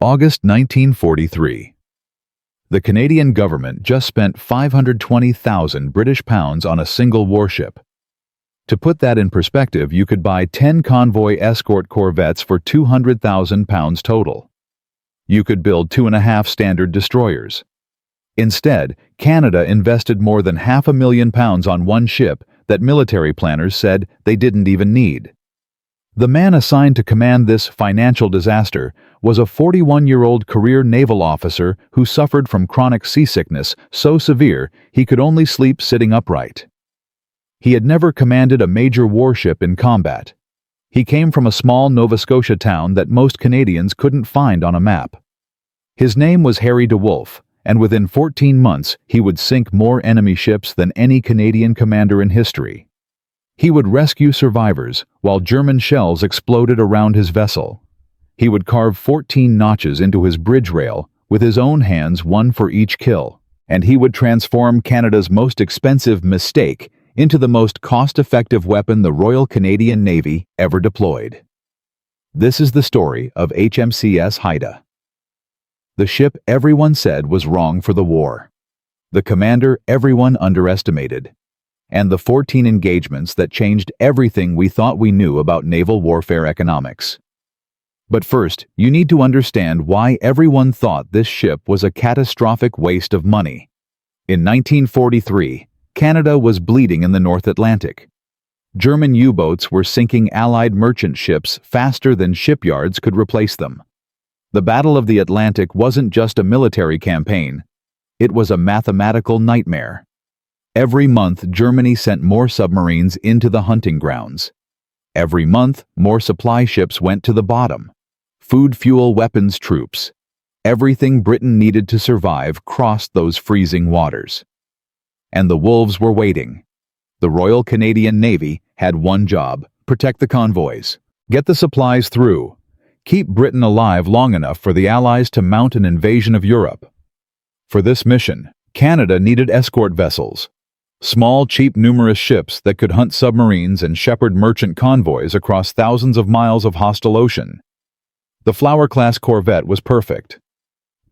August 1943. The Canadian government just spent 520,000 British pounds on a single warship. To put that in perspective, you could buy 10 convoy escort corvettes for 200,000 pounds total. You could build 2.5 standard destroyers. Instead, Canada invested more than £500,000 on one ship that military planners said they didn't even need. The man assigned to command this financial disaster was a 41-year-old career naval officer who suffered from chronic seasickness so severe he could only sleep sitting upright. He had never commanded a major warship in combat. He came from a small Nova Scotia town that most Canadians couldn't find on a map. His name was Harry DeWolf, and within 14 months he would sink more enemy ships than any Canadian commander in history. He would rescue survivors while German shells exploded around his vessel. He would carve 14 notches into his bridge rail with his own hands, one for each kill, and he would transform Canada's most expensive mistake into the most cost-effective weapon the Royal Canadian Navy ever deployed. This is the story of HMCS Haida. The ship everyone said was wrong for the war. The commander everyone underestimated. And the 14 engagements that changed everything we thought we knew about naval warfare economics. But first, you need to understand why everyone thought this ship was a catastrophic waste of money. In 1943, Canada was bleeding in the North Atlantic. German U-boats were sinking Allied merchant ships faster than shipyards could replace them. The Battle of the Atlantic wasn't just a military campaign. It was a mathematical nightmare. Every month, Germany sent more submarines into the hunting grounds. Every month, more supply ships went to the bottom. Food, fuel, weapons, troops. Everything Britain needed to survive crossed those freezing waters. And the wolves were waiting. The Royal Canadian Navy had one job: protect the convoys, get the supplies through, keep Britain alive long enough for the Allies to mount an invasion of Europe. For this mission, Canada needed escort vessels. Small, cheap, numerous ships that could hunt submarines and shepherd merchant convoys across thousands of miles of hostile ocean. The Flower-class corvette was perfect.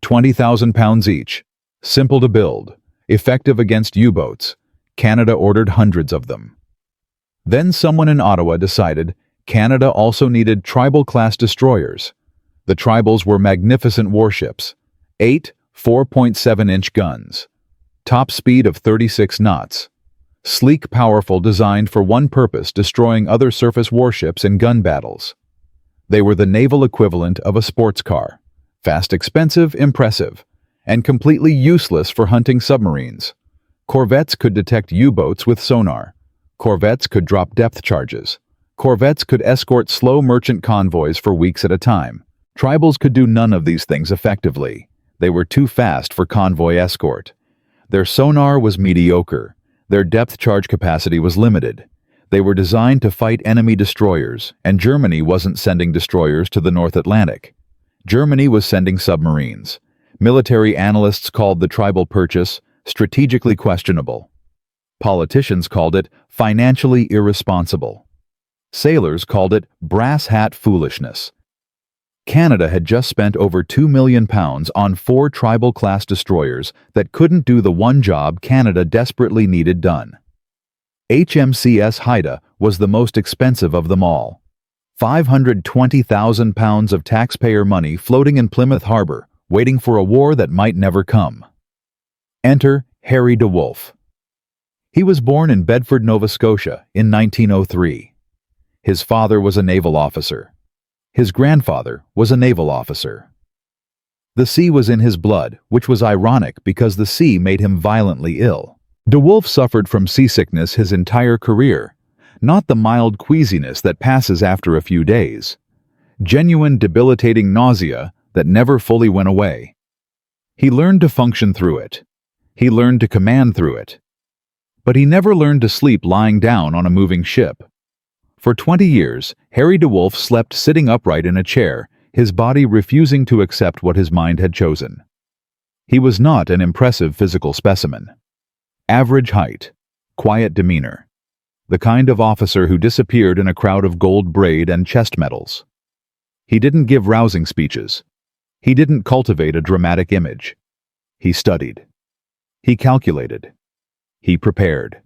20,000 pounds each, simple to build, effective against U-boats. Canada ordered hundreds of them. Then someone in Ottawa decided Canada also needed Tribal-class destroyers. The Tribals were magnificent warships, 8 4.7-inch guns. Top speed of 36 knots. Sleek, powerful, designed for one purpose: destroying other surface warships in gun battles. They were the naval equivalent of a sports car. Fast, expensive, impressive, and completely useless for hunting submarines. Corvettes could detect U-boats with sonar. Corvettes could drop depth charges. Corvettes could escort slow merchant convoys for weeks at a time. Tribals could do none of these things effectively. They were too fast for convoy escort. Their sonar was mediocre. Their depth charge capacity was limited. They were designed to fight enemy destroyers, and Germany wasn't sending destroyers to the North Atlantic. Germany was sending submarines. Military analysts called the Tribal purchase strategically questionable. Politicians called it financially irresponsible. Sailors called it brass hat foolishness. Canada had just spent over £2 million on 4 Tribal-class destroyers that couldn't do the one job Canada desperately needed done. HMCS Haida was the most expensive of them all. £520,000 of taxpayer money floating in Plymouth Harbor, waiting for a war that might never come. Enter Harry DeWolf. He was born in Bedford, Nova Scotia, in 1903. His father was a naval officer. His grandfather was a naval officer. The sea was in his blood, which was ironic because the sea made him violently ill. DeWolf suffered from seasickness his entire career, not the mild queasiness that passes after a few days. Genuine debilitating nausea that never fully went away. He learned to function through it. He learned to command through it. But he never learned to sleep lying down on a moving ship. For 20 years, Harry DeWolf slept sitting upright in a chair, his body refusing to accept what his mind had chosen. He was not an impressive physical specimen. Average height, quiet demeanor. The kind of officer who disappeared in a crowd of gold braid and chest medals. He didn't give rousing speeches. He didn't cultivate a dramatic image. He studied. He calculated. He prepared.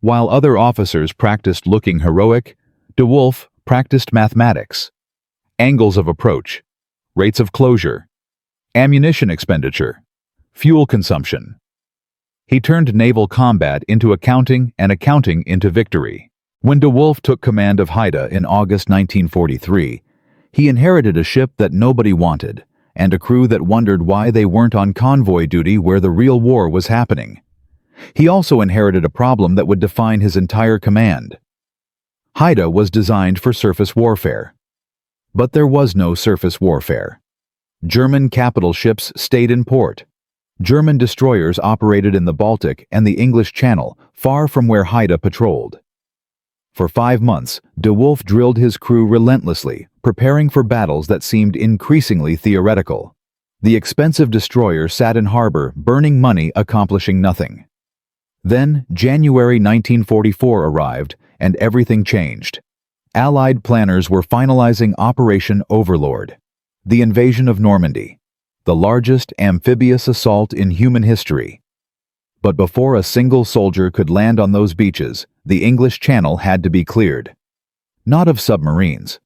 While other officers practiced looking heroic, De Wolf practiced mathematics, angles of approach, rates of closure, ammunition expenditure, fuel consumption. He turned naval combat into accounting and accounting into victory. When De Wolf took command of Haida in August 1943, he inherited a ship that nobody wanted and a crew that wondered why they weren't on convoy duty where the real war was happening. He also inherited a problem that would define his entire command. Haida was designed for surface warfare. But there was no surface warfare. German capital ships stayed in port. German destroyers operated in the Baltic and the English Channel, far from where Haida patrolled. For 5 months, De Wolf drilled his crew relentlessly, preparing for battles that seemed increasingly theoretical. The expensive destroyer sat in harbor, burning money, accomplishing nothing. Then, January 1944 arrived, and everything changed. Allied planners were finalizing Operation Overlord, the invasion of Normandy, the largest amphibious assault in human history. But before a single soldier could land on those beaches, the English Channel had to be cleared. Not of submarines,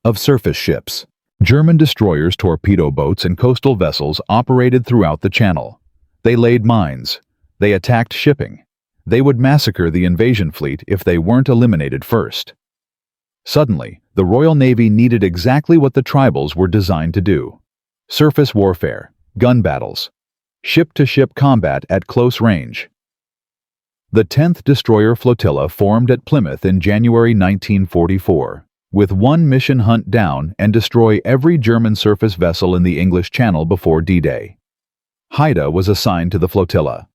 of surface ships. German destroyers, torpedo boats, and coastal vessels operated throughout the channel. They laid mines. They attacked shipping. They would massacre the invasion fleet if they weren't eliminated first. Suddenly, the Royal Navy needed exactly what the tribals were designed to do: surface warfare, gun battles, ship-to-ship combat at close range. The 10th Destroyer Flotilla formed at Plymouth in January 1944, with one mission: hunt down and destroy every German surface vessel in the English Channel before D-Day. Haida was assigned to the flotilla.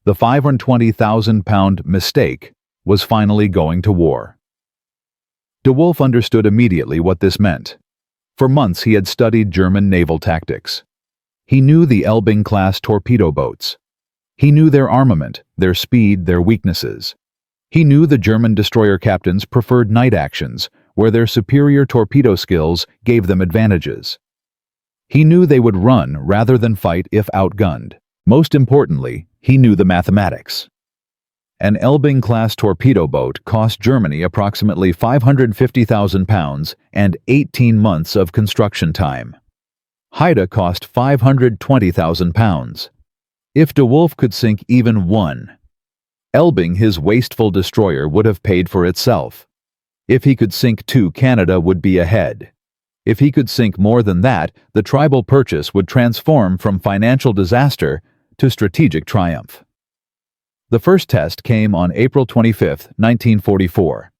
The 520,000-pound Mistake was finally going to war. De Wolf understood immediately what this meant. For months he had studied German naval tactics. He knew the Elbing-class torpedo boats. He knew their armament, their speed, their weaknesses. He knew the German destroyer captains preferred night actions, where their superior torpedo skills gave them advantages. He knew they would run rather than fight if outgunned. Most importantly, he knew the mathematics. An Elbing-class torpedo boat cost Germany approximately 550,000 pounds and 18 months of construction time. Haida cost 520,000 pounds. If De Wolf could sink even one, Elbing, his wasteful destroyer, would have paid for itself. If he could sink 2, Canada would be ahead. If he could sink more than that, the tribal purchase would transform from financial disaster to strategic triumph. The first test came on April 25, 1944.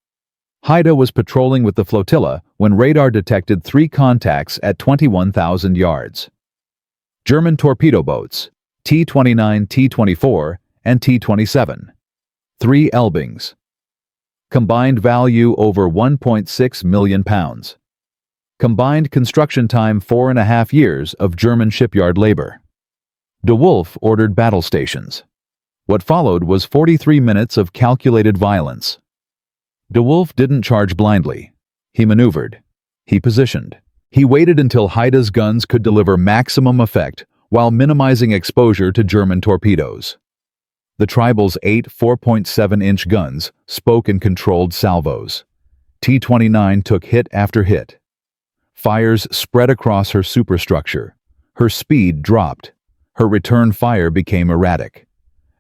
Haida was patrolling with the flotilla when radar detected 3 contacts at 21,000 yards. German torpedo boats, T-29, T-24, and T-27. 3 Elbings. Combined value over 1.6 million pounds. Combined construction time 4.5 years of German shipyard labor. De Wolf ordered battle stations. What followed was 43 minutes of calculated violence. De Wolf didn't charge blindly. He maneuvered. He positioned. He waited until Haida's guns could deliver maximum effect while minimizing exposure to German torpedoes. The Tribal's 8 4.7-inch guns spoke in controlled salvos. T-29 took hit after hit. Fires spread across her superstructure. Her speed dropped. Her return fire became erratic.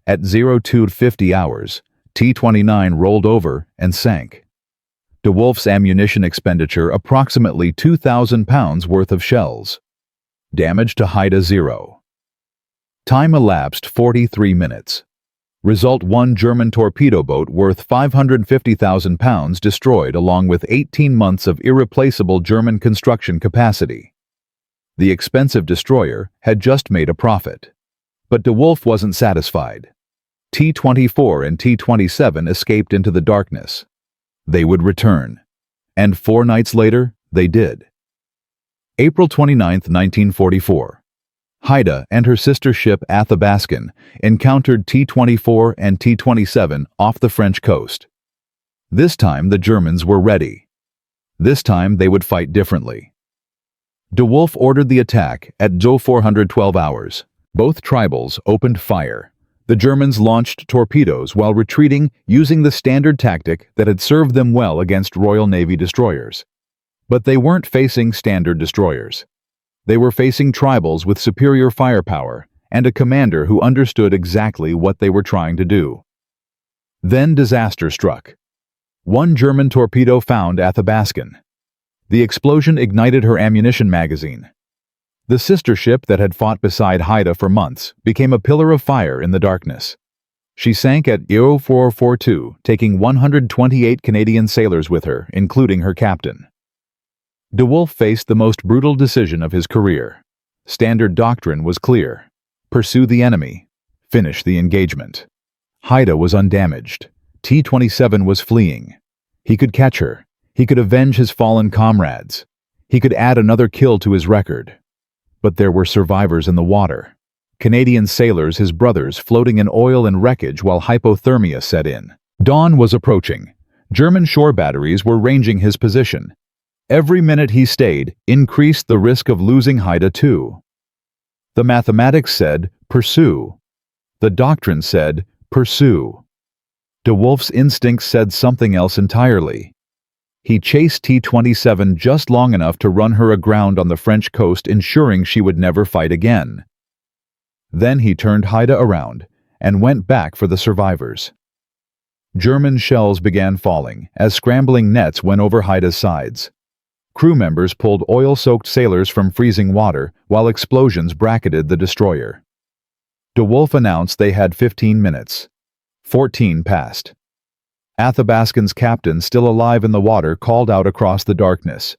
At 02:50 hours, T-29 rolled over and sank. De Wolf's ammunition expenditure approximately 2,000 pounds worth of shells. Damage to Haida 0. Time elapsed 43 minutes. Result: 1 German torpedo boat worth 550,000 pounds destroyed, along with 18 months of irreplaceable German construction capacity. The expensive destroyer had just made a profit. But De Wolf wasn't satisfied. T-24 and T-27 escaped into the darkness. They would return. And 4 nights later, they did. April 29, 1944. Haida and her sister ship Athabaskan encountered T-24 and T-27 off the French coast. This time the Germans were ready. This time they would fight differently. De Wolf ordered the attack at 412 hours. Both tribals opened fire. The Germans launched torpedoes while retreating using the standard tactic that had served them well against Royal Navy destroyers. But they weren't facing standard destroyers. They were facing tribals with superior firepower and a commander who understood exactly what they were trying to do. Then disaster struck. One German torpedo found Athabaskan. The explosion ignited her ammunition magazine. The sister ship that had fought beside Haida for months became a pillar of fire in the darkness. She sank at 0442, taking 128 Canadian sailors with her, including her captain. De Wolf faced the most brutal decision of his career. Standard doctrine was clear. Pursue the enemy. Finish the engagement. Haida was undamaged. T-27 was fleeing. He could catch her. He could avenge his fallen comrades. He could add another kill to his record. But there were survivors in the water. Canadian sailors, his brothers, floating in oil and wreckage while hypothermia set in. Dawn was approaching. German shore batteries were ranging his position. Every minute he stayed increased the risk of losing Haida too. The mathematics said, pursue. The doctrine said, pursue. De Wolf's instincts said something else entirely. He chased T-27 just long enough to run her aground on the French coast, ensuring she would never fight again. Then he turned Haida around and went back for the survivors. German shells began falling as scrambling nets went over Haida's sides. Crew members pulled oil-soaked sailors from freezing water while explosions bracketed the destroyer. De Wolf announced they had 15 minutes. 14 passed. Athabaskan's captain, still alive in the water, called out across the darkness,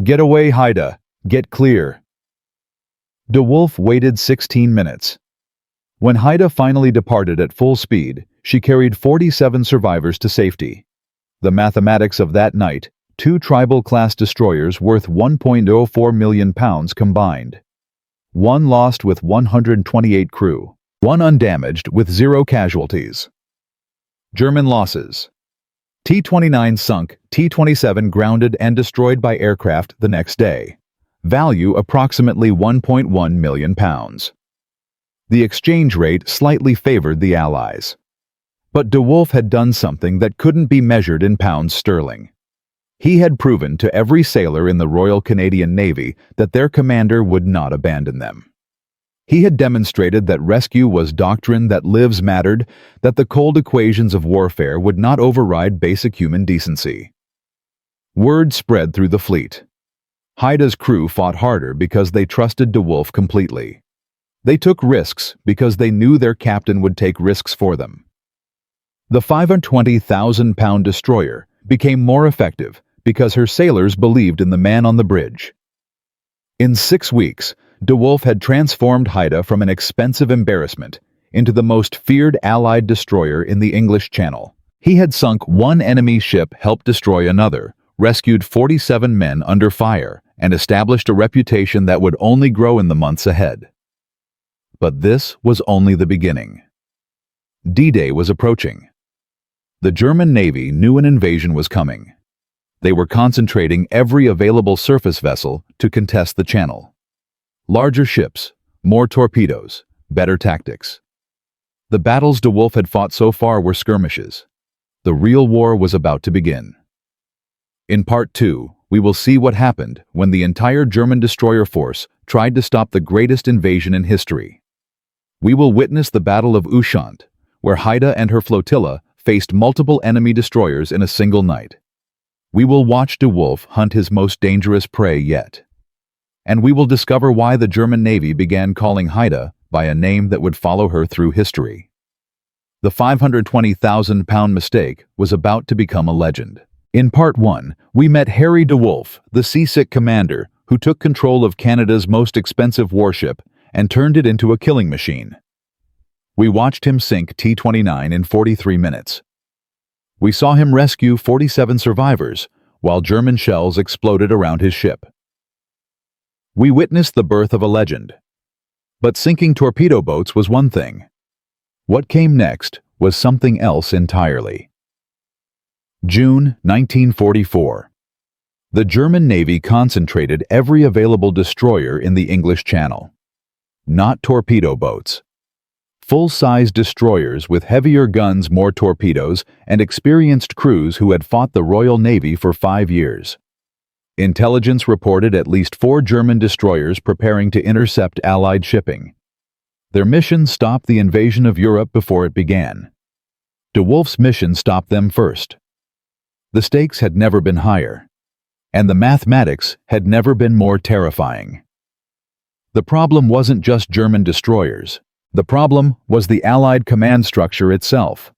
"Get away, Haida! Get clear!" De Wolf waited 16 minutes. When Haida finally departed at full speed, she carried 47 survivors to safety. The mathematics of that night: 2 tribal-class destroyers worth £1.04 million combined. 1 lost with 128 crew. 1 undamaged with 0 casualties. German losses: T-29 sunk, T-27 grounded and destroyed by aircraft the next day. Value approximately £1.1 million. The exchange rate slightly favored the Allies. But De Wolf had done something that couldn't be measured in pounds sterling. He had proven to every sailor in the Royal Canadian Navy that their commander would not abandon them. He had demonstrated that rescue was doctrine, that lives mattered, that the cold equations of warfare would not override basic human decency. Word spread through the fleet. Haida's crew fought harder because they trusted De Wolf completely. They took risks because they knew their captain would take risks for them. The 520,000-pound destroyer became more effective because her sailors believed in the man on the bridge. In 6 weeks, De Wolf had transformed Haida from an expensive embarrassment into the most feared Allied destroyer in the English Channel. He had sunk 1 enemy ship, helped destroy another, rescued 47 men under fire, and established a reputation that would only grow in the months ahead. But this was only the beginning. D-Day was approaching. The German Navy knew an invasion was coming. They were concentrating every available surface vessel to contest the channel. Larger ships, more torpedoes, better tactics. The battles De Wolf had fought so far were skirmishes. The real war was about to begin. In Part 2, we will see what happened when the entire German destroyer force tried to stop the greatest invasion in history. We will witness the Battle of Ushant, where Haida and her flotilla faced multiple enemy destroyers in a single night. We will watch De Wolf hunt his most dangerous prey yet. And we will discover why the German Navy began calling Haida by a name that would follow her through history. The 520,000-pound mistake was about to become a legend. In Part 1, we met Harry De Wolf, the seasick commander who took control of Canada's most expensive warship and turned it into a killing machine. We watched him sink T-29 in 43 minutes. We saw him rescue 47 survivors while German shells exploded around his ship. We witnessed the birth of a legend. But sinking torpedo boats was one thing. What came next was something else entirely. June 1944. The German Navy concentrated every available destroyer in the English Channel. Not torpedo boats. Full-size destroyers with heavier guns, more torpedoes, and experienced crews who had fought the Royal Navy for 5 years. Intelligence reported at least 4 German destroyers preparing to intercept Allied shipping. Their mission stopped the invasion of Europe before it began. De Wolf's mission stopped them first. The stakes had never been higher, and the mathematics had never been more terrifying. The problem wasn't just German destroyers. The problem was the Allied command structure itself.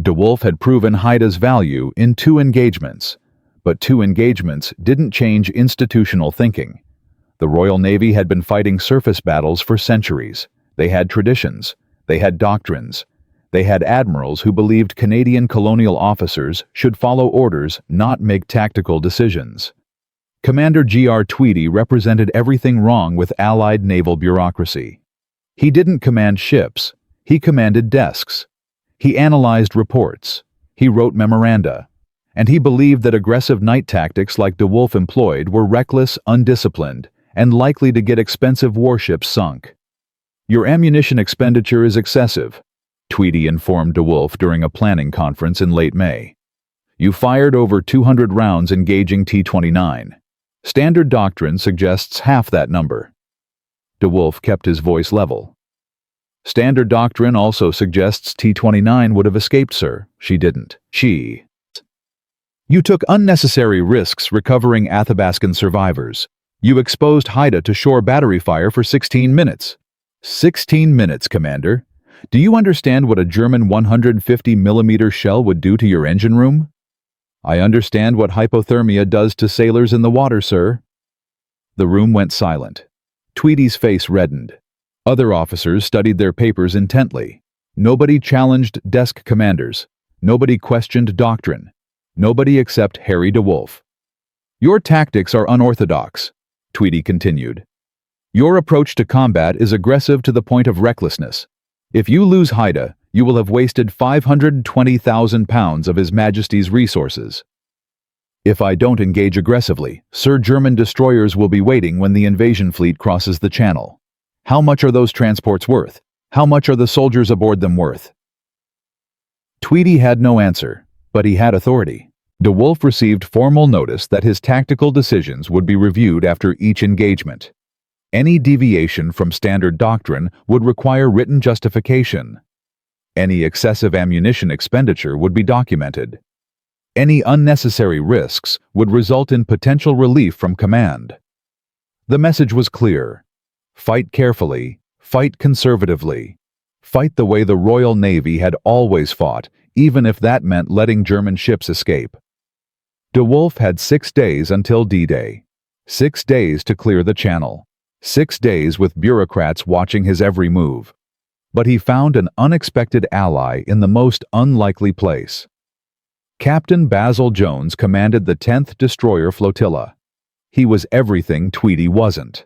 De Wolf had proven Haida's value in 2 engagements, but 2 engagements didn't change institutional thinking. The Royal Navy had been fighting surface battles for centuries. They had traditions. They had doctrines. They had admirals who believed Canadian colonial officers should follow orders, not make tactical decisions. Commander G.R. Tweedy represented everything wrong with Allied naval bureaucracy. He didn't command ships. He commanded desks. He analyzed reports. He wrote memoranda. And he believed that aggressive night tactics like De Wolf employed were reckless, undisciplined, and likely to get expensive warships sunk. "Your ammunition expenditure is excessive," Tweedy informed De Wolf during a planning conference in late May. "You fired over 200 rounds engaging T-29. Standard doctrine suggests half that number." De Wolf kept his voice level. "Standard doctrine also suggests T-29 would have escaped, sir. She didn't. You took unnecessary risks recovering Athabascan survivors. You exposed Haida to shore battery fire for 16 minutes. 16 minutes, Commander. Do you understand what a German 150mm shell would do to your engine room?" "I understand what hypothermia does to sailors in the water, sir." The room went silent. Tweedy's face reddened. Other officers studied their papers intently. Nobody challenged desk commanders. Nobody questioned doctrine. Nobody except Harry De Wolf. "Your tactics are unorthodox," Tweedy continued. "Your approach to combat is aggressive to the point of recklessness. If you lose Haida, you will have wasted 520,000 pounds of His Majesty's resources. If I don't engage aggressively, Sir, German destroyers will be waiting when the invasion fleet crosses the channel. How much are those transports worth? How much are the soldiers aboard them worth?" Tweedy had no answer, but he had authority. De Wolf received formal notice that his tactical decisions would be reviewed after each engagement. Any deviation from standard doctrine would require written justification. Any excessive ammunition expenditure would be documented. Any unnecessary risks would result in potential relief from command. The message was clear. Fight carefully, fight conservatively. Fight the way the Royal Navy had always fought, even if that meant letting German ships escape. De Wolf had 6 days until D-Day. 6 days to clear the channel. 6 days with bureaucrats watching his every move. But he found an unexpected ally in the most unlikely place. Captain Basil Jones commanded the 10th Destroyer Flotilla. He was everything Tweedy wasn't.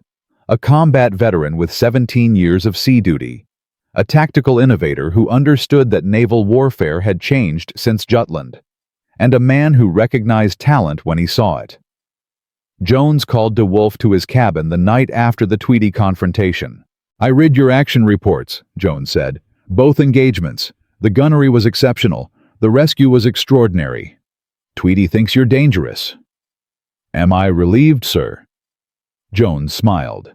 A combat veteran with 17 years of sea duty. A tactical innovator who understood that naval warfare had changed since Jutland. And a man who recognized talent when he saw it. Jones called De Wolf to his cabin the night after the Tweedy confrontation. "I read your action reports," Jones said. "Both engagements. The gunnery was exceptional. The rescue was extraordinary. Tweedy thinks you're dangerous." "Am I relieved, sir?" Jones smiled.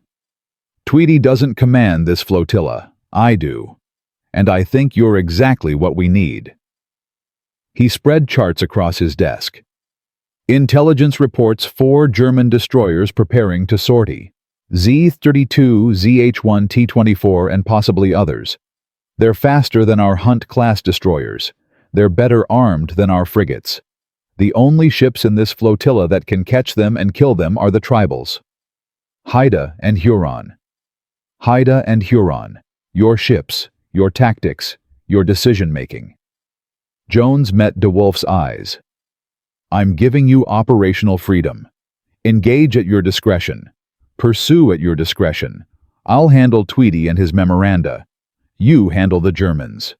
"Tweedy doesn't command this flotilla. I do. And I think you're exactly what we need." He spread charts across his desk. Intelligence reports 4 German destroyers preparing to sortie. Z-32, ZH-1, T-24, and possibly others. They're faster than our Hunt-class destroyers. They're better armed than our frigates. The only ships in this flotilla that can catch them and kill them are the tribals. Haida and Huron. Haida and Huron. Your ships, your tactics, your decision-making. Jones met De Wolf's eyes. "I'm giving you operational freedom. Engage at your discretion. Pursue at your discretion. I'll handle Tweedy and his memoranda. You handle the Germans."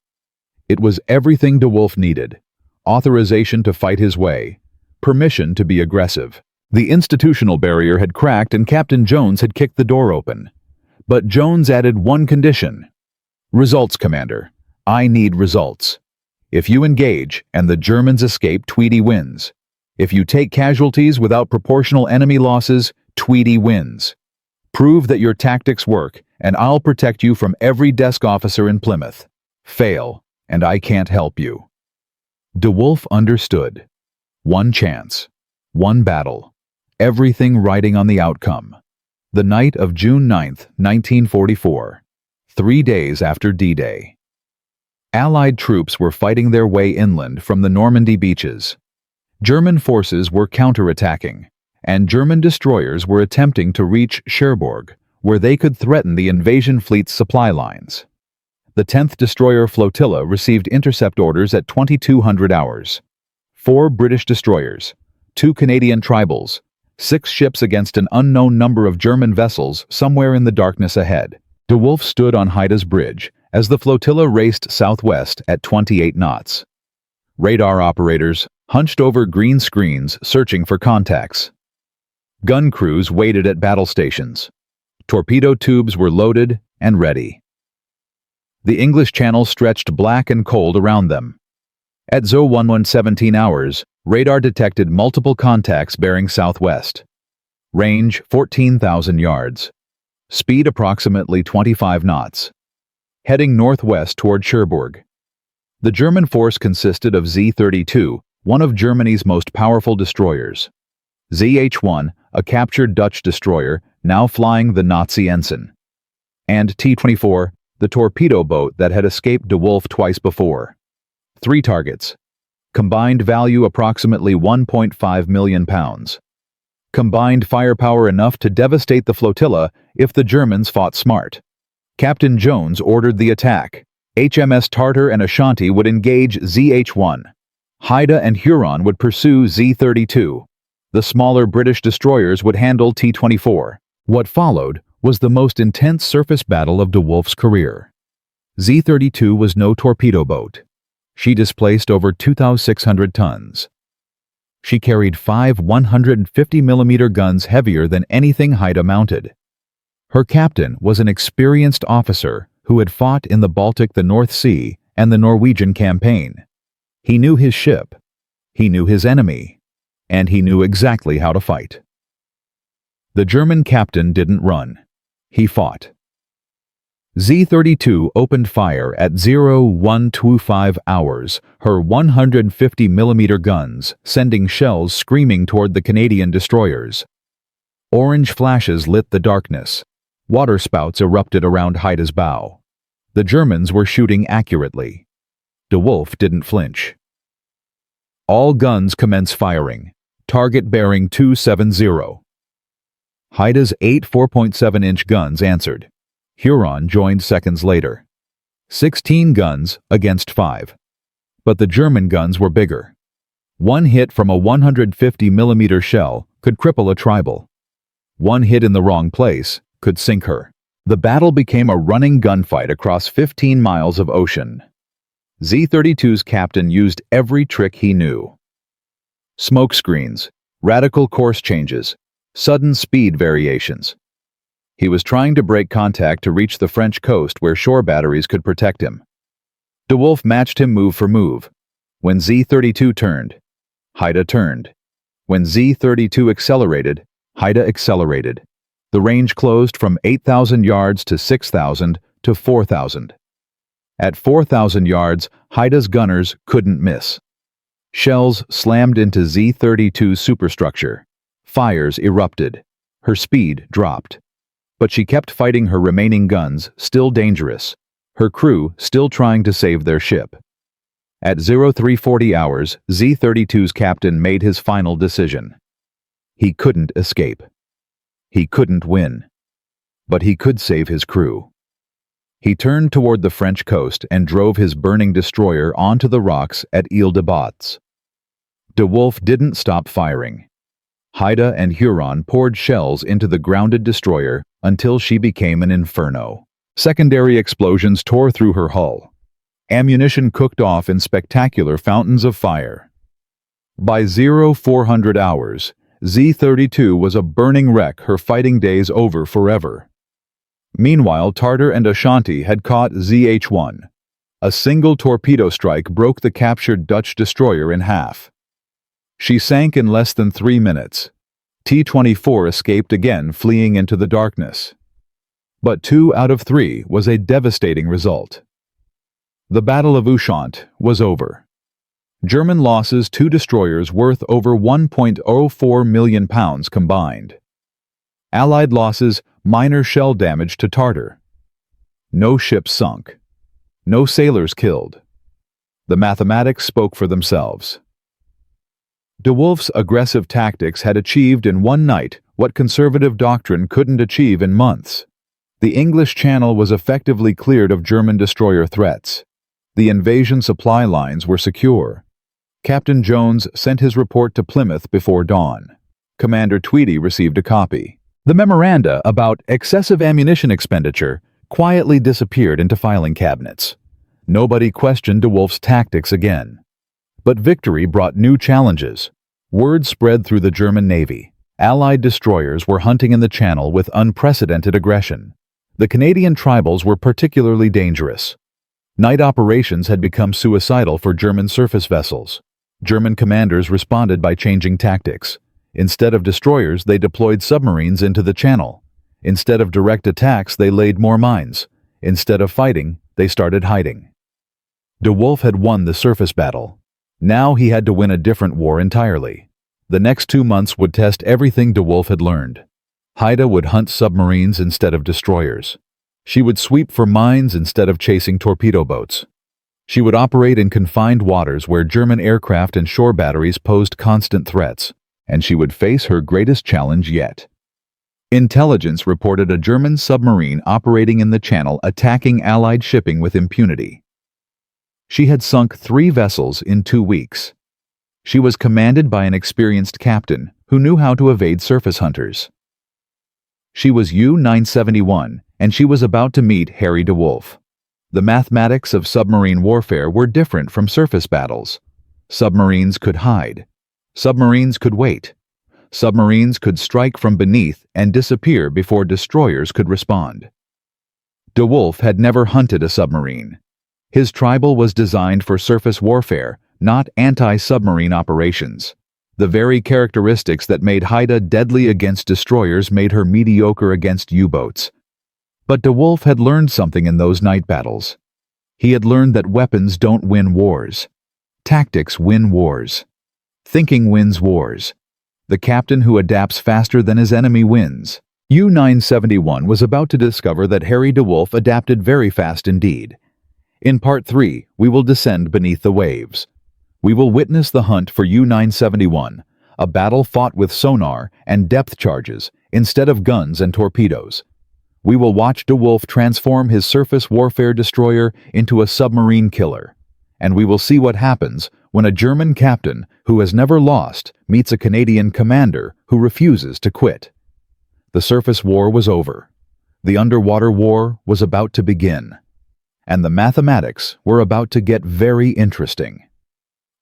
It was everything De Wolf needed. Authorization to fight his way. Permission to be aggressive. The institutional barrier had cracked and Captain Jones had kicked the door open. But Jones added one condition. Results, Commander. I need results. If you engage and the Germans escape, Tweedy wins. If you take casualties without proportional enemy losses, Tweedy wins. Prove that your tactics work, and I'll protect you from every desk officer in Plymouth. Fail, and I can't help you. De Wolf understood. One chance. One battle. Everything riding on the outcome. The night of June 9, 1944. 3 days after D-Day. Allied troops were fighting their way inland from the Normandy beaches. German forces were counterattacking, and German destroyers were attempting to reach Cherbourg, where they could threaten the invasion fleet's supply lines. The 10th Destroyer Flotilla received intercept orders at 2200 hours. 4 British destroyers, 2 Canadian tribals, 6 ships against an unknown number of German vessels somewhere in the darkness ahead. De Wolf stood on Haida's bridge as the flotilla raced southwest at 28 knots. Radar operators hunched over green screens searching for contacts. Gun crews waited at battle stations. Torpedo tubes were loaded and ready. The English Channel stretched black and cold around them. At 0117 hours, radar detected multiple contacts bearing southwest. Range 14,000 yards. Speed approximately 25 knots. Heading northwest toward Cherbourg. The German force consisted of Z-32, one of Germany's most powerful destroyers. ZH-1, a captured Dutch destroyer, now flying the Nazi ensign. And T-24, the torpedo boat that had escaped De Wolf twice before. 3 targets. Combined value approximately £1.5 million. Combined firepower enough to devastate the flotilla if the Germans fought smart. Captain Jones ordered the attack. HMS Tartar and Ashanti would engage ZH-1. Haida and Huron would pursue Z-32. The smaller British destroyers would handle T-24. What followed was the most intense surface battle of De Wolf's career. Z-32 was no torpedo boat. She displaced over 2,600 tons. She carried 5 150mm guns heavier than anything Haida mounted. Her captain was an experienced officer who had fought in the Baltic, the North Sea, and the Norwegian campaign. He knew his ship, he knew his enemy, and he knew exactly how to fight. The German captain didn't run. He fought. Z-32 opened fire at 0125 hours, her 150mm guns sending shells screaming toward the Canadian destroyers. Orange flashes lit the darkness. Waterspouts erupted around Haida's bow. The Germans were shooting accurately. De Wolf didn't flinch. All guns commence firing. Target bearing 270. Haida's 8 4.7-inch guns answered. Huron joined seconds later. 16 guns against 5. But the German guns were bigger. One hit from a 150mm shell could cripple a tribal. One hit in the wrong place could sink her. The battle became a running gunfight across 15 miles of ocean. Z-32's captain used every trick he knew. Smoke screens, radical course changes, sudden speed variations. He was trying to break contact to reach the French coast where shore batteries could protect him. De Wolf matched him move for move. When Z-32 turned, Haida turned. When Z-32 accelerated, Haida accelerated. The range closed from 8,000 yards to 6,000 to 4,000. At 4,000 yards, Haida's gunners couldn't miss. Shells slammed into Z-32's superstructure. Fires erupted. Her speed dropped. But she kept fighting her remaining guns, still dangerous. Her crew still trying to save their ship. At 0340 hours, Z-32's captain made his final decision. He couldn't escape. He couldn't win. But he could save his crew. He turned toward the French coast and drove his burning destroyer onto the rocks at Île-de-Bats. De Wolf didn't stop firing. Haida and Huron poured shells into the grounded destroyer until she became an inferno. Secondary explosions tore through her hull. Ammunition cooked off in spectacular fountains of fire. By 0400 hours, Z-32 was a burning wreck, her fighting days over forever. Meanwhile, Tartar and Ashanti had caught ZH-1. A single torpedo strike broke the captured Dutch destroyer in half. She sank in less than 3 minutes. T-24 escaped again, fleeing into the darkness. But 2 out of 3 was a devastating result. The Battle of Ushant was over. German losses, 2 destroyers worth over £1.04 million combined. Allied losses, minor shell damage to Tartar. No ships sunk. No sailors killed. The mathematics spoke for themselves. De Wolf's aggressive tactics had achieved in one night what conservative doctrine couldn't achieve in months. The English Channel was effectively cleared of German destroyer threats. The invasion supply lines were secure. Captain Jones sent his report to Plymouth before dawn. Commander Tweedy received a copy. The memoranda about excessive ammunition expenditure quietly disappeared into filing cabinets. Nobody questioned De Wolf's tactics again. But victory brought new challenges. Word spread through the German Navy. Allied destroyers were hunting in the Channel with unprecedented aggression. The Canadian tribals were particularly dangerous. Night operations had become suicidal for German surface vessels. German commanders responded by changing tactics. Instead of destroyers, they deployed submarines into the Channel. Instead of direct attacks, they laid more mines. Instead of fighting, they started hiding. De Wolf had won the surface battle. Now he had to win a different war entirely. The next 2 months would test everything De Wolf had learned. Haida would hunt submarines instead of destroyers. She would sweep for mines instead of chasing torpedo boats. She would operate in confined waters where German aircraft and shore batteries posed constant threats. And she would face her greatest challenge yet. Intelligence reported a German submarine operating in the Channel attacking Allied shipping with impunity. She had sunk 3 vessels in 2 weeks. She was commanded by an experienced captain who knew how to evade surface hunters. She was U-971, and she was about to meet Harry De Wolf. The mathematics of submarine warfare were different from surface battles. Submarines could hide. Submarines could wait. Submarines could strike from beneath and disappear before destroyers could respond. De Wolf had never hunted a submarine. His tribal was designed for surface warfare, not anti-submarine operations. The very characteristics that made Haida deadly against destroyers made her mediocre against U-boats. But De Wolf had learned something in those night battles. He had learned that weapons don't win wars. Tactics win wars. Thinking wins wars. The captain who adapts faster than his enemy wins. U-971 was about to discover that Harry De Wolf adapted very fast indeed. In Part 3, we will descend beneath the waves. We will witness the hunt for U-971, a battle fought with sonar and depth charges instead of guns and torpedoes. We will watch De Wolf transform his surface warfare destroyer into a submarine killer. And we will see what happens when a German captain who has never lost meets a Canadian commander who refuses to quit. The surface war was over. The underwater war was about to begin. And the mathematics were about to get very interesting.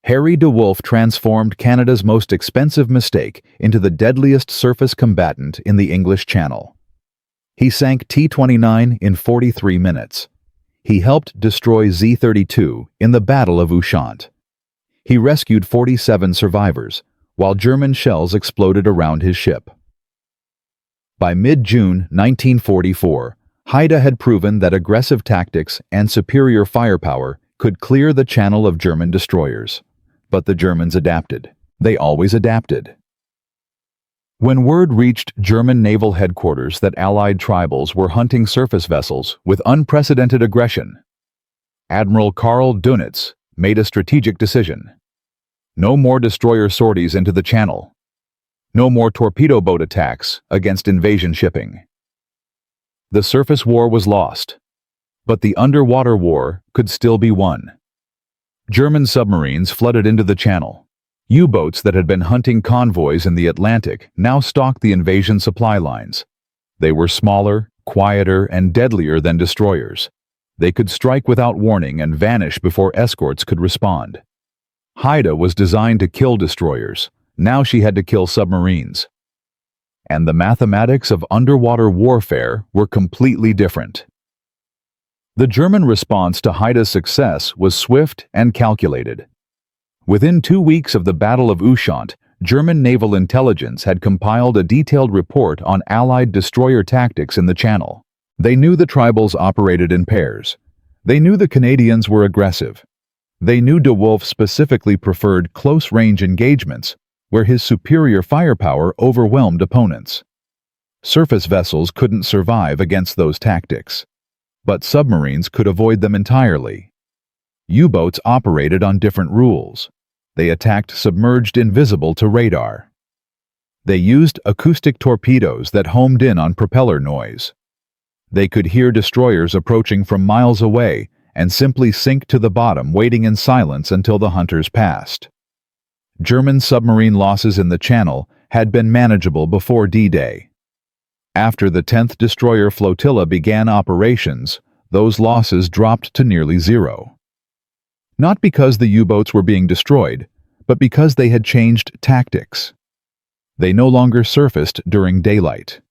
Harry De Wolf transformed Canada's most expensive mistake into the deadliest surface combatant in the English Channel. He sank T-29 in 43 minutes. He helped destroy Z-32 in the Battle of Ushant. He rescued 47 survivors, while German shells exploded around his ship. By mid-June 1944, Haida had proven that aggressive tactics and superior firepower could clear the Channel of German destroyers. But the Germans adapted. They always adapted. When word reached German naval headquarters that Allied tribals were hunting surface vessels with unprecedented aggression, Admiral Karl Dönitz made a strategic decision. No more destroyer sorties into the Channel. No more torpedo boat attacks against invasion shipping. The surface war was lost, but the underwater war could still be won. German submarines flooded into the Channel. U-boats that had been hunting convoys in the Atlantic now stalked the invasion supply lines. They were smaller, quieter, and deadlier than destroyers. They could strike without warning and vanish before escorts could respond. Haida was designed to kill destroyers, Now she had to kill submarines. And the mathematics of underwater warfare were completely different. The German response to Haida's success was swift and calculated. Within 2 weeks of the Battle of Ushant, German naval intelligence had compiled a detailed report on Allied destroyer tactics in the Channel. They knew the tribals operated in pairs. They knew the Canadians were aggressive. They knew De Wolf specifically preferred close-range engagements, where his superior firepower overwhelmed opponents. Surface vessels couldn't survive against those tactics, but submarines could avoid them entirely. U-boats operated on different rules. They attacked submerged invisible to radar. They used acoustic torpedoes that homed in on propeller noise. They could hear destroyers approaching from miles away and simply sink to the bottom, waiting in silence until the hunters passed. German submarine losses in the Channel had been manageable before D-Day. After the 10th Destroyer Flotilla began operations, those losses dropped to nearly zero. Not because the U-boats were being destroyed, but because they had changed tactics. They no longer surfaced during daylight.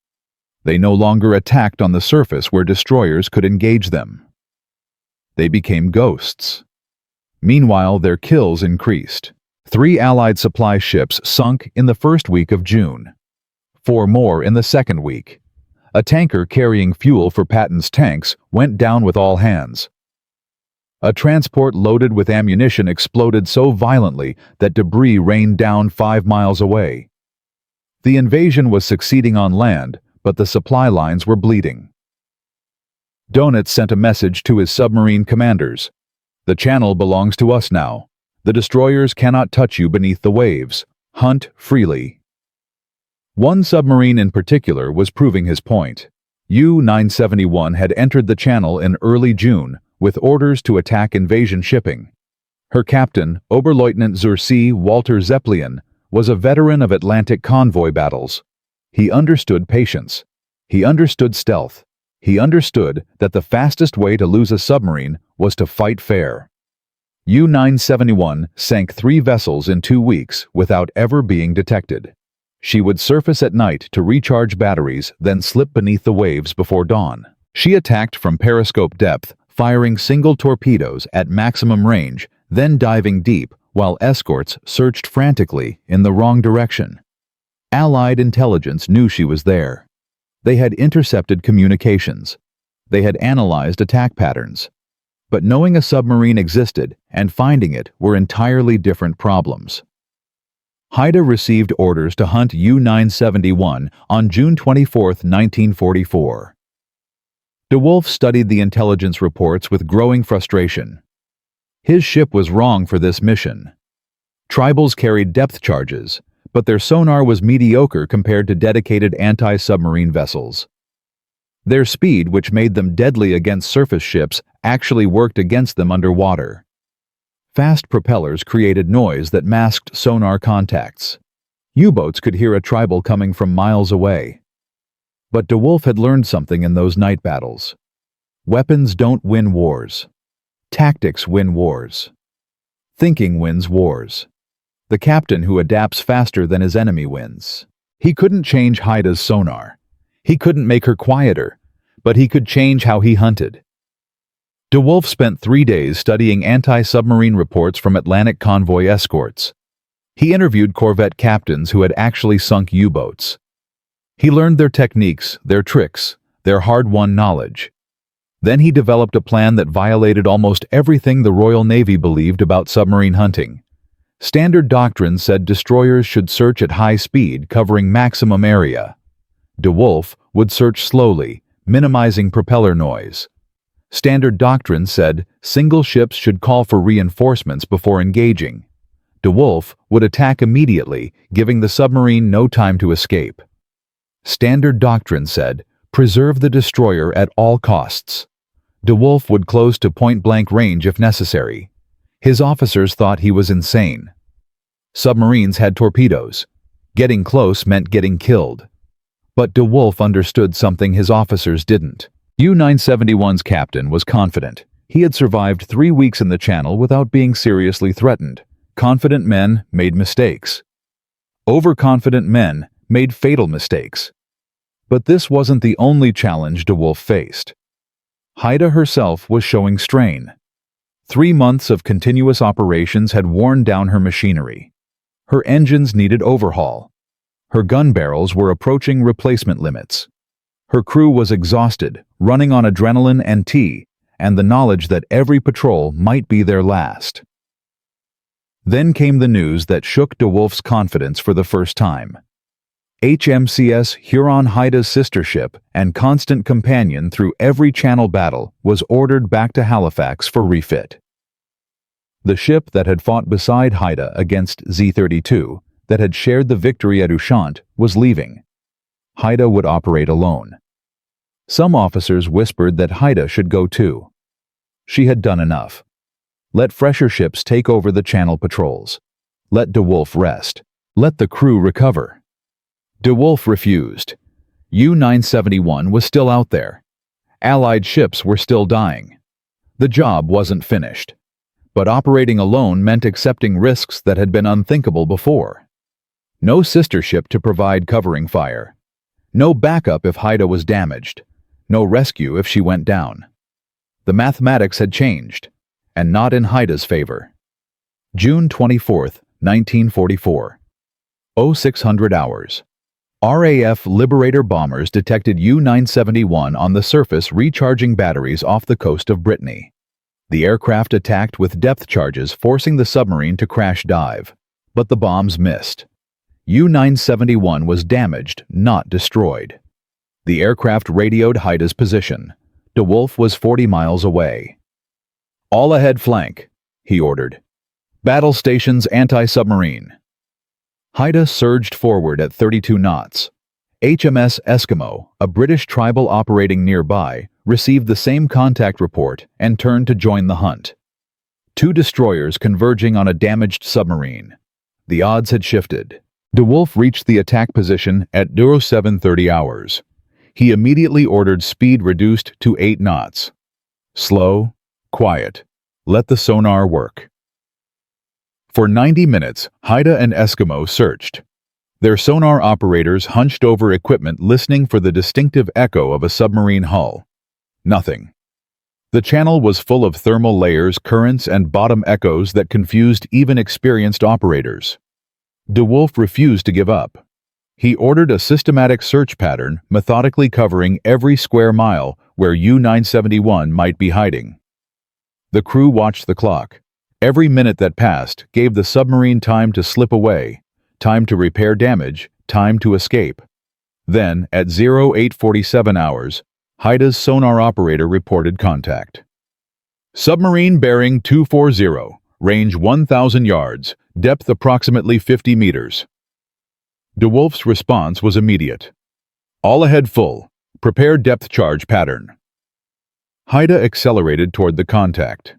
They no longer attacked on the surface where destroyers could engage them. They became ghosts. Meanwhile, their kills increased. 3 Allied supply ships sunk in the first week of June. 4 more in the second week. A tanker carrying fuel for Patton's tanks went down with all hands. A transport loaded with ammunition exploded so violently that debris rained down 5 miles away. The invasion was succeeding on land, but the supply lines were bleeding. Donitz sent a message to his submarine commanders. "The Channel belongs to us now. The destroyers cannot touch you beneath the waves. Hunt freely." One submarine in particular was proving his point. U-971 had entered the Channel in early June with orders to attack invasion shipping. Her captain, Oberleutnant zur See Walter Zeppelin, was a veteran of Atlantic convoy battles. He understood patience. He understood stealth. He understood that the fastest way to lose a submarine was to fight fair. U-971 sank 3 vessels in 2 weeks without ever being detected. She would surface at night to recharge batteries, then slip beneath the waves before dawn. She attacked from periscope depth, firing single torpedoes at maximum range, then diving deep while escorts searched frantically in the wrong direction. Allied intelligence knew she was there. They had intercepted communications. They had analyzed attack patterns. But knowing a submarine existed and finding it were entirely different problems. Haida received orders to hunt U-971 on June 24, 1944. De Wolf studied the intelligence reports with growing frustration. His ship was wrong for this mission. Tribals carried depth charges, but their sonar was mediocre compared to dedicated anti-submarine vessels. Their speed, which made them deadly against surface ships, actually worked against them underwater. Fast propellers created noise that masked sonar contacts. U-boats could hear a tribal coming from miles away. But De Wolf had learned something in those night battles. Weapons don't win wars. Tactics win wars. Thinking wins wars. The captain who adapts faster than his enemy wins. He couldn't change Haida's sonar. He couldn't make her quieter, but he could change how he hunted. De Wolf spent 3 days studying anti-submarine reports from Atlantic convoy escorts. He interviewed corvette captains who had actually sunk U-boats. He learned their techniques, their tricks, their hard-won knowledge. Then he developed a plan that violated almost everything the Royal Navy believed about submarine hunting. Standard doctrine said destroyers should search at high speed, covering maximum area. De Wolf would search slowly, minimizing propeller noise. Standard doctrine said single ships should call for reinforcements before engaging. De Wolf would attack immediately, giving the submarine no time to escape. Standard doctrine said preserve the destroyer at all costs. De Wolf would close to point-blank range if necessary. His officers thought he was insane. Submarines had torpedoes. Getting close meant getting killed. But De Wolf understood something his officers didn't. U-971's captain was confident. He had survived 3 weeks in the Channel without being seriously threatened. Confident men made mistakes. Overconfident men made fatal mistakes. But this wasn't the only challenge DeWolf faced. Haida herself was showing strain. 3 months of continuous operations had worn down her machinery. Her engines needed overhaul. Her gun barrels were approaching replacement limits. Her crew was exhausted, running on adrenaline and tea, and the knowledge that every patrol might be their last. Then came the news that shook DeWolf's confidence for the first time. HMCS Huron Haida's sister ship and constant companion through every channel battle was ordered back to Halifax for refit. The ship that had fought beside Haida against Z-32, that had shared the victory at Ushant, was leaving. Haida would operate alone. Some officers whispered that Haida should go too. She had done enough. Let fresher ships take over the channel patrols. Let DeWolf rest. Let the crew recover. DeWolf refused. U-971 was still out there. Allied ships were still dying. The job wasn't finished. But operating alone meant accepting risks that had been unthinkable before. No sister ship to provide covering fire. No backup if Haida was damaged. No rescue if she went down. The mathematics had changed, and not in Haida's favor. June 24, 1944. 0600 hours. RAF Liberator bombers detected U-971 on the surface recharging batteries off the coast of Brittany. The aircraft attacked with depth charges, forcing the submarine to crash dive. But the bombs missed. U-971 was damaged, not destroyed. The aircraft radioed Haida's position. DeWolf was 40 miles away. "All ahead flank," he ordered. "Battle stations anti-submarine." Haida surged forward at 32 knots. HMS Eskimo, a British tribal operating nearby, received the same contact report and turned to join the hunt. 2 destroyers converging on a damaged submarine. The odds had shifted. DeWolf reached the attack position at 0730 hours. He immediately ordered speed reduced to 8 knots. Slow, quiet. Let the sonar work. For 90 minutes, Haida and Eskimo searched. Their sonar operators hunched over equipment listening for the distinctive echo of a submarine hull. Nothing. The channel was full of thermal layers, currents, and bottom echoes that confused even experienced operators. DeWolf refused to give up. He ordered a systematic search pattern, methodically covering every square mile where U-971 might be hiding. The crew watched the clock. Every minute that passed gave the submarine time to slip away, time to repair damage, time to escape. Then, at 0847 hours, Haida's sonar operator reported contact. "Submarine bearing 240, range 1,000 yards, depth approximately 50 meters. DeWolf's response was immediate. "All ahead full. Prepare depth charge pattern." Haida accelerated toward the contact.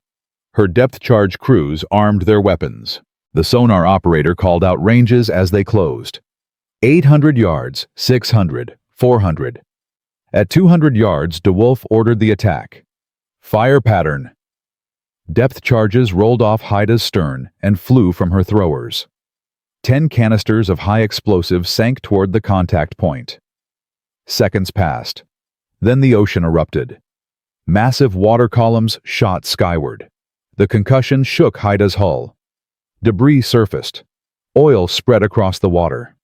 Her depth charge crews armed their weapons. The sonar operator called out ranges as they closed. 800 yards, 600, 400. At 200 yards, DeWolf ordered the attack. "Fire pattern." Depth charges rolled off Haida's stern and flew from her throwers. 10 canisters of high explosive sank toward the contact point. Seconds passed. Then the ocean erupted. Massive water columns shot skyward. The concussion shook Haida's hull. Debris surfaced. Oil spread across the water.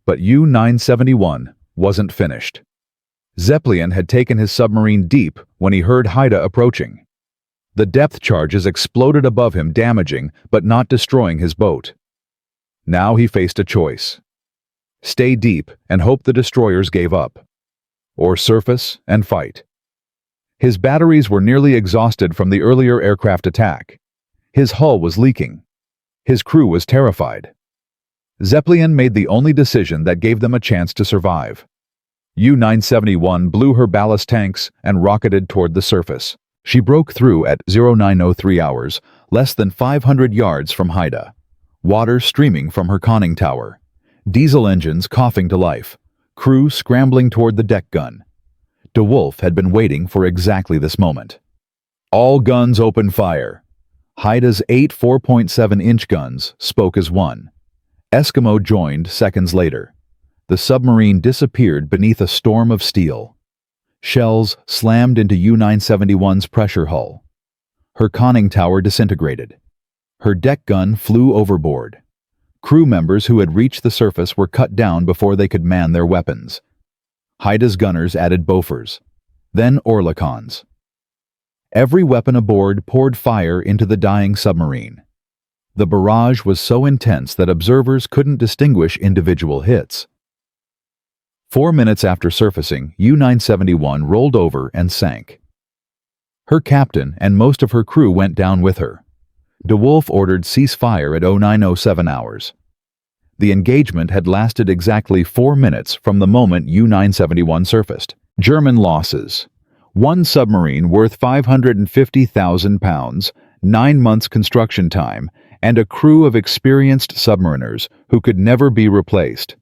But U-971 wasn't finished. Zeppelin had taken his submarine deep when he heard Haida approaching. The depth charges exploded above him, damaging but not destroying his boat. Now he faced a choice. Stay deep and hope the destroyers gave up. Or surface and fight. His batteries were nearly exhausted from the earlier aircraft attack. His hull was leaking. His crew was terrified. Zeppelin made the only decision that gave them a chance to survive. U-971 blew her ballast tanks and rocketed toward the surface. She broke through at 0903 hours, less than 500 yards from Haida. Water streaming from her conning tower. Diesel engines coughing to life. Crew scrambling toward the deck gun. DeWolf had been waiting for exactly this moment. "All guns open fire." Haida's 8 4.7-inch guns spoke as one. Eskimo joined seconds later. The submarine disappeared beneath a storm of steel. Shells slammed into U-971's pressure hull. Her conning tower disintegrated. Her deck gun flew overboard. Crew members who had reached the surface were cut down before they could man their weapons. Haida's gunners added Bofors, then Oerlikons. Every weapon aboard poured fire into the dying submarine. The barrage was so intense that observers couldn't distinguish individual hits. 4 minutes after surfacing, U-971 rolled over and sank. Her captain and most of her crew went down with her. De Wolf ordered ceasefire at 0907 hours. The engagement had lasted exactly 4 minutes from the moment U-971 surfaced. German losses: 1 submarine worth £550,000, 9 months construction time, and a crew of experienced submariners who could never be replaced.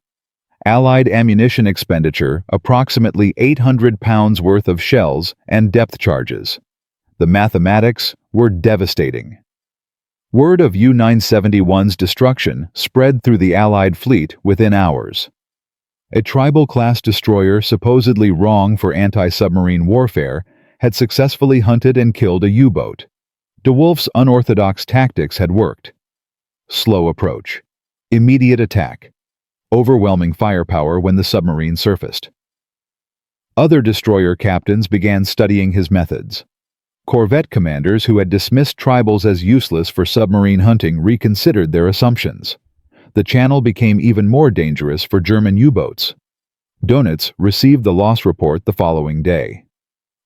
Allied ammunition expenditure, approximately £800 worth of shells and depth charges. The mathematics were devastating. Word of U-971's destruction spread through the Allied fleet within hours. A Tribal-class destroyer supposedly wrong for anti-submarine warfare had successfully hunted and killed a U-boat. De Wolf's unorthodox tactics had worked. Slow approach. Immediate attack. Overwhelming firepower when the submarine surfaced. Other destroyer captains began studying his methods. Corvette commanders who had dismissed tribals as useless for submarine hunting reconsidered their assumptions. The channel became even more dangerous for German U-boats. Dönitz received the loss report the following day.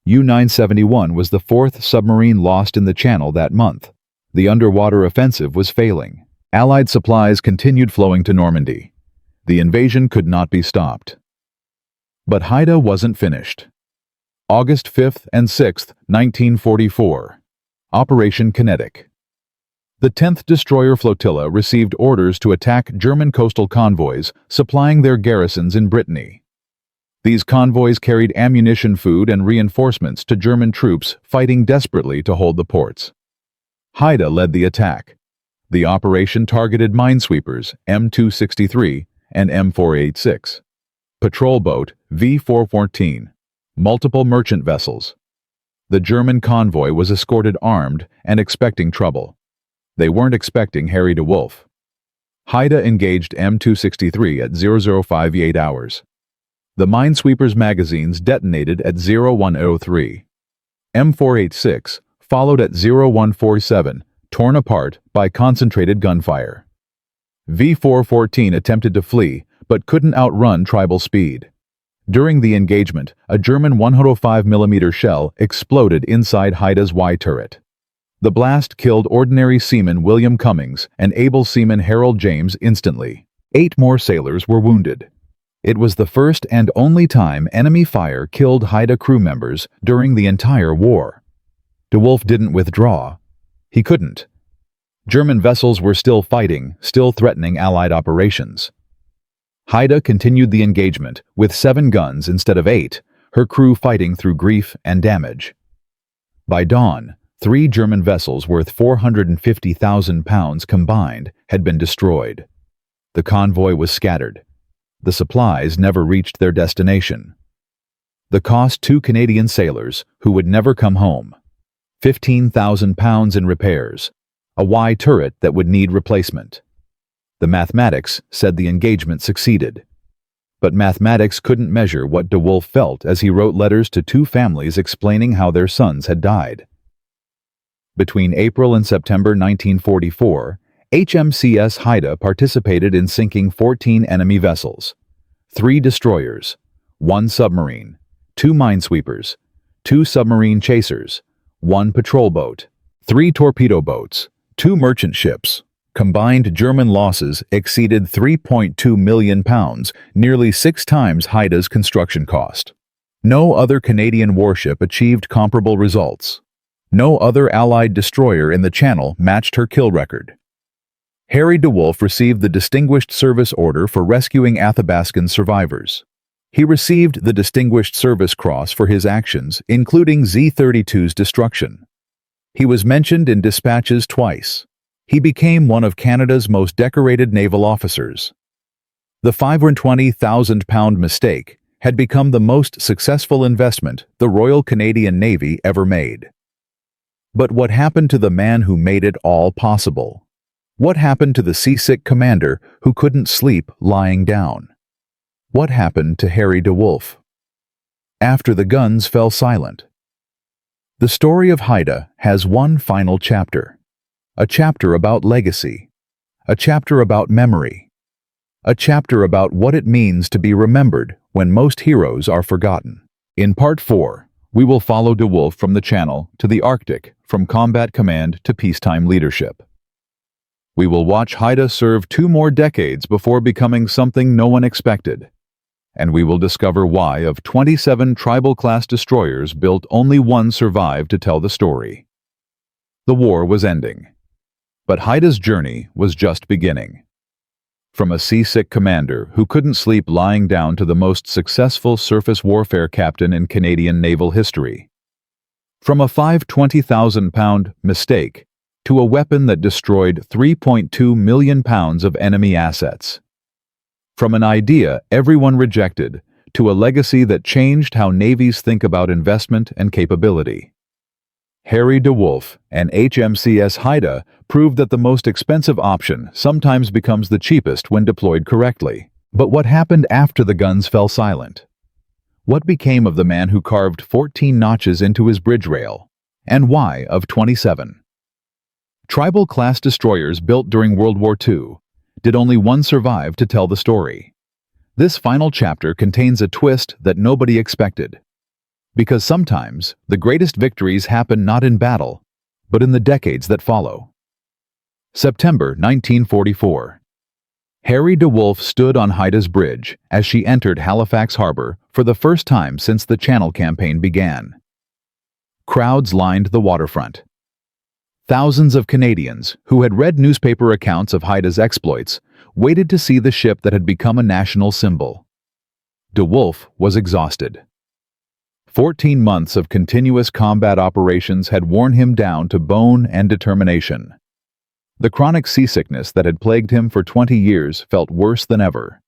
U-971 was the 4th submarine lost in the channel that month. The underwater offensive was failing. Allied supplies continued flowing to Normandy. The invasion could not be stopped. But Haida wasn't finished. August 5th and 6th, 1944. Operation Kinetic. The 10th Destroyer Flotilla received orders to attack German coastal convoys supplying their garrisons in Brittany. These convoys carried ammunition, food, and reinforcements to German troops fighting desperately to hold the ports. Haida led the attack. The operation targeted minesweepers M263 and M486, patrol boat V414, multiple merchant vessels. The German convoy was escorted armed and expecting trouble. They weren't expecting Harry de Wolf. Haida engaged M263 at 0058 hours. The minesweepers' magazines detonated at 0103. M486 followed at 0147, torn apart by concentrated gunfire. V414 attempted to flee, but couldn't outrun tribal speed. During the engagement, a German 105mm shell exploded inside Haida's Y turret. The blast killed ordinary seaman William Cummings and able seaman Harold James instantly. 8 more sailors were wounded. It was the first and only time enemy fire killed Haida crew members during the entire war. De Wolf didn't withdraw. He couldn't. German vessels were still fighting, still threatening Allied operations. Haida continued the engagement with 7 guns instead of 8, her crew fighting through grief and damage. By dawn, 3 German vessels worth £450,000 combined had been destroyed. The convoy was scattered. The supplies never reached their destination. The cost 2 Canadian sailors, who would never come home. £15,000 in repairs. A Y turret that would need replacement. The mathematics said the engagement succeeded. But mathematics couldn't measure what de Wolf felt as he wrote letters to 2 families explaining how their sons had died. Between April and September 1944, HMCS Haida participated in sinking 14 enemy vessels, 3 destroyers, 1 submarine, 2 minesweepers, 2 submarine chasers, 1 patrol boat, 3 torpedo boats, 2 merchant ships. Combined German losses exceeded £3.2 million, nearly 6 times Haida's construction cost. No other Canadian warship achieved comparable results. No other Allied destroyer in the Channel matched her kill record. Harry de Wolf received the Distinguished Service Order for rescuing Athabascan survivors. He received the Distinguished Service Cross for his actions, including Z-32's destruction. He was mentioned in dispatches twice. He became one of Canada's most decorated naval officers. The £520,000 mistake had become the most successful investment the Royal Canadian Navy ever made. But what happened to the man who made it all possible? What happened to the seasick commander who couldn't sleep lying down? What happened to Harry DeWolf? After the guns fell silent. The story of Haida has one final chapter. A chapter about legacy. A chapter about memory. A chapter about what it means to be remembered when most heroes are forgotten. In Part 4, we will follow DeWolf from the Channel to the Arctic, from combat command to peacetime leadership. We will watch Haida serve 2 more decades before becoming something no one expected. And we will discover why of 27 tribal-class destroyers built, only one survived to tell the story. The war was ending. But Haida's journey was just beginning. From a seasick commander who couldn't sleep lying down to the most successful surface warfare captain in Canadian naval history. From a £520,000 mistake to a weapon that destroyed £3.2 million of enemy assets. From an idea everyone rejected to a legacy that changed how navies think about investment and capability. Harry DeWolf and HMCS Haida proved that the most expensive option sometimes becomes the cheapest when deployed correctly. But what happened after the guns fell silent? What became of the man who carved 14 notches into his bridge rail? And why of 27? Tribal-class destroyers built during World War II. Did only one survive to tell the story? This final chapter contains a twist that nobody expected. Because sometimes, the greatest victories happen not in battle, but in the decades that follow. September 1944. Harry DeWolf stood on Haida's bridge as she entered Halifax Harbor for the first time since the Channel Campaign began. Crowds lined the waterfront. Thousands of Canadians, who had read newspaper accounts of Haida's exploits, waited to see the ship that had become a national symbol. DeWolf was exhausted. 14 months of continuous combat operations had worn him down to bone and determination. The chronic seasickness that had plagued him for 20 years felt worse than ever.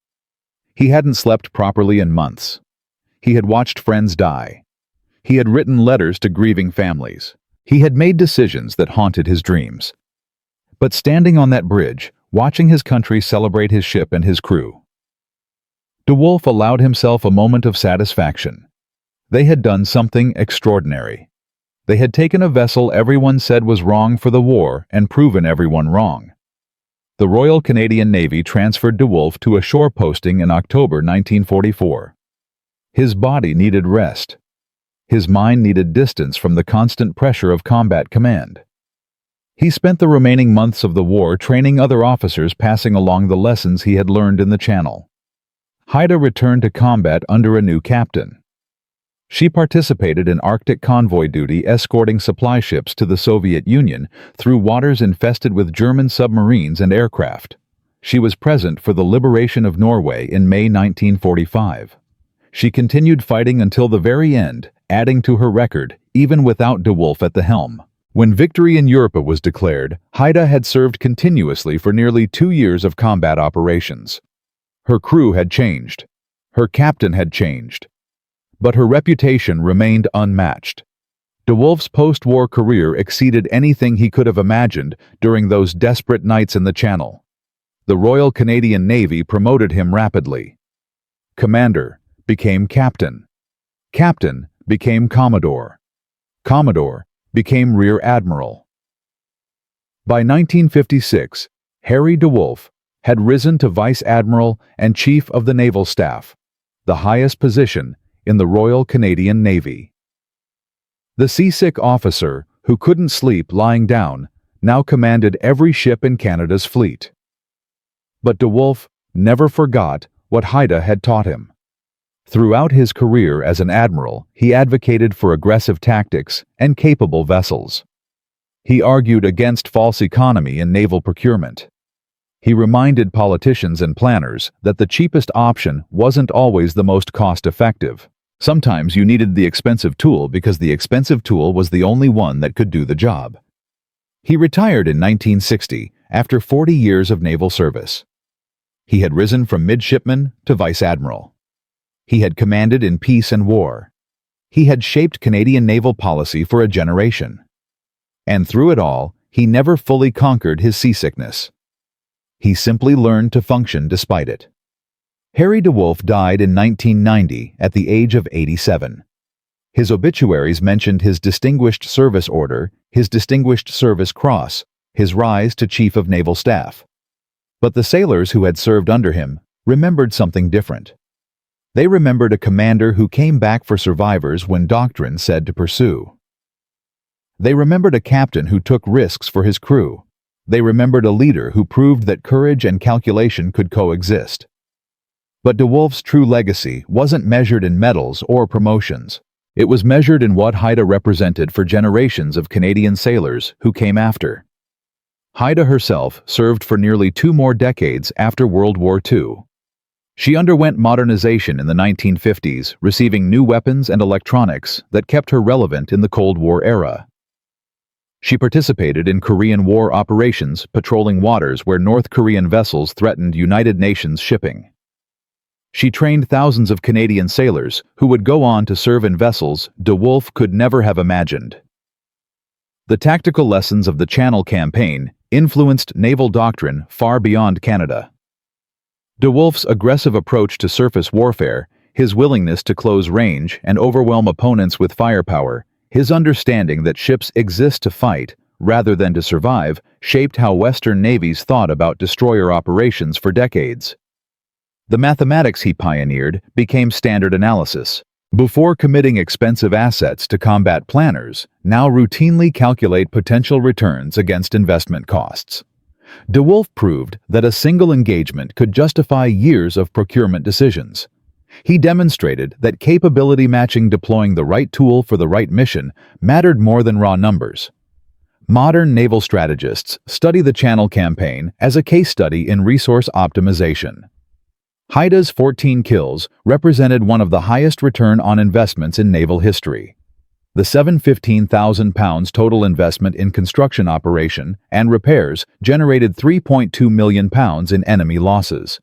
He hadn't slept properly in months. He had watched friends die. He had written letters to grieving families. He had made decisions that haunted his dreams. But standing on that bridge, watching his country celebrate his ship and his crew, DeWolf allowed himself a moment of satisfaction. They had done something extraordinary. They had taken a vessel everyone said was wrong for the war and proven everyone wrong. The Royal Canadian Navy transferred DeWolf to a shore posting in October 1944. His body needed rest. His mind needed distance from the constant pressure of combat command. He spent the remaining months of the war training other officers, passing along the lessons he had learned in the Channel. Haida returned to combat under a new captain. She participated in Arctic convoy duty, escorting supply ships to the Soviet Union through waters infested with German submarines and aircraft. She was present for the liberation of Norway in May 1945. She continued fighting until the very end, adding to her record, even without DeWolf at the helm. When victory in Europe was declared, Haida had served continuously for nearly 2 years of combat operations. Her crew had changed. Her captain had changed. But her reputation remained unmatched. DeWolf's post-war career exceeded anything he could have imagined during those desperate nights in the Channel. The Royal Canadian Navy promoted him rapidly. Commander became captain. Captain became Commodore. Commodore became Rear Admiral. By 1956, Harry DeWolf had risen to Vice Admiral and Chief of the Naval Staff, the highest position in the Royal Canadian Navy. The seasick officer who couldn't sleep lying down now commanded every ship in Canada's fleet. But DeWolf never forgot what Haida had taught him. Throughout his career as an admiral, he advocated for aggressive tactics and capable vessels. He argued against false economy in naval procurement. He reminded politicians and planners that the cheapest option wasn't always the most cost-effective. Sometimes you needed the expensive tool because the expensive tool was the only one that could do the job. He retired in 1960 after 40 years of naval service. He had risen from midshipman to vice admiral. He had commanded in peace and war. He had shaped Canadian naval policy for a generation. And through it all, he never fully conquered his seasickness. He simply learned to function despite it. Harry DeWolf died in 1990 at the age of 87. His obituaries mentioned his Distinguished Service Order, his Distinguished Service Cross, his rise to Chief of Naval Staff. But the sailors who had served under him remembered something different. They remembered a commander who came back for survivors when doctrine said to pursue. They remembered a captain who took risks for his crew. They remembered a leader who proved that courage and calculation could coexist. But DeWolf's true legacy wasn't measured in medals or promotions. It was measured in what Haida represented for generations of Canadian sailors who came after. Haida herself served for nearly 2 more decades after World War II. She underwent modernization in the 1950s, receiving new weapons and electronics that kept her relevant in the Cold War era. She participated in Korean War operations, patrolling waters where North Korean vessels threatened United Nations shipping. She trained thousands of Canadian sailors who would go on to serve in vessels DeWolf could never have imagined. The tactical lessons of the Channel Campaign influenced naval doctrine far beyond Canada. DeWolf's aggressive approach to surface warfare, his willingness to close range and overwhelm opponents with firepower, his understanding that ships exist to fight rather than to survive, shaped how Western navies thought about destroyer operations for decades. The mathematics he pioneered became standard analysis. Before committing expensive assets to combat planners, now routinely calculate potential returns against investment costs. DeWolf proved that a single engagement could justify years of procurement decisions. He demonstrated that capability matching deploying the right tool for the right mission mattered more than raw numbers. Modern naval strategists study the Channel Campaign as a case study in resource optimization. Haida's 14 kills represented one of the highest return on investments in naval history. The £715,000 total investment in construction operation and repairs generated £3.2 million in enemy losses.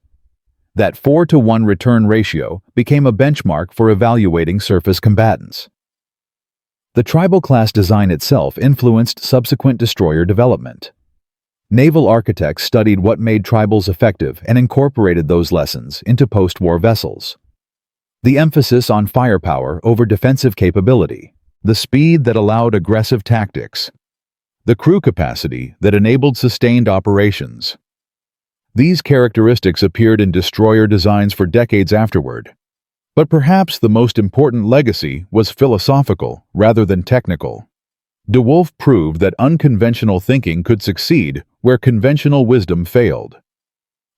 That 4-to-1 return ratio became a benchmark for evaluating surface combatants. The tribal class design itself influenced subsequent destroyer development. Naval architects studied what made tribals effective and incorporated those lessons into post-war vessels. The emphasis on firepower over defensive capability, the speed that allowed aggressive tactics, the crew capacity that enabled sustained operations. These characteristics appeared in destroyer designs for decades afterward. But perhaps the most important legacy was philosophical rather than technical. DeWolf proved that unconventional thinking could succeed where conventional wisdom failed.